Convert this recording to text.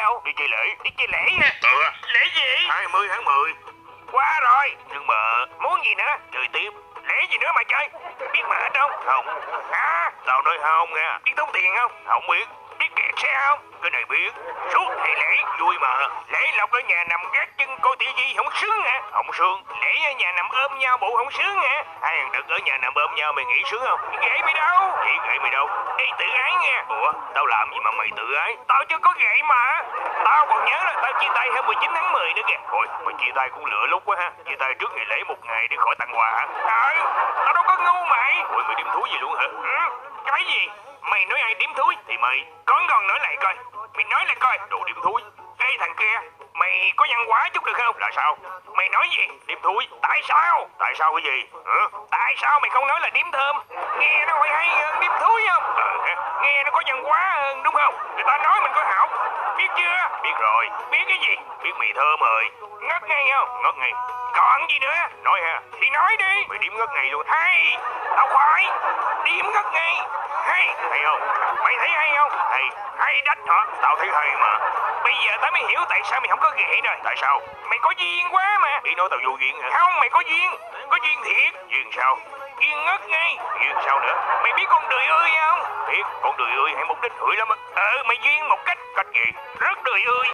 đâu? Đi chơi lễ. Đi chơi lễ hả? Lễ gì? 20 tháng 10. Qua rồi. Nhưng mà Muốn gì nữa? chơi tiếp. Lễ gì nữa mà chơi? Biết mệt không? Không. Hả? Tao nói không nha. Biết tốn tiền không? Không biết. Biết kẹt xe không? Cái này biết. Suốt ngày lễ. Vui mà. Lễ lộc ở nhà nằm gác chân coi tivi không sướng hả? Không sướng. Lễ ở nhà nằm ôm nhau bộ không sướng hả? Hai thằng Đực ở nhà nằm ôm nhau mày nghĩ sướng không? Ghệ mày đâu? Chỉ gậy mày đâu. Ê, tự ái nha. Ủa tao làm gì mà mày tự ái? Tao chưa có ghệ mà. Tao còn nhớ là tao chia tay hôm 19 tháng 10 nữa kìa. Ôi mày chia tay cũng lựa lúc quá ha. Chia tay trước ngày lễ một ngày để khỏi tặng quà hả? Tao đâu có ngu mày. Ôi mày điểm thú gì luôn hả? Cái gì? Mày nói ai điếm thúi? Thì mày. Con còn nói lại coi. Mày nói lại coi. Đồ điểm thúi. Ê thằng kia, mày có văn hóa chút được không? Là sao? Mày nói gì? Điểm thúi. Tại sao? Tại sao cái gì? Hả? Tại sao mày không nói là điếm thơm? Nghe nó hay hơn điếm thúi không? Nghe nó có văn hóa hơn đúng không? Người ta nói mình có học. Biết chưa? Biết rồi. Biết cái gì? Biết mì thơm rồi. Ngất ngay không? Ngất ngay. Còn gì nữa? Nói ha. Thì nói đi. Mày điểm ngất ngay luôn. Hay. Tao khoái. Điếm ngất ngay. Hay. Hay không? Mày thấy hay không? Hay. Hay đách hả? Tao thấy hay mà. Bây giờ tao mới hiểu tại sao mày không có ghệ rồi. Tại sao? Mày có duyên quá mà. Ý nói tao vô duyên hả? Không, mày có duyên. Có duyên thiệt. Duyên sao? Duyên ngất ngay. Duyên sao nữa? Mày biết con đười ươi không? Biết. Con đười ơi hay mục đích hửi lắm á. Mày duyên một cách Cách gì? rất đười ươi.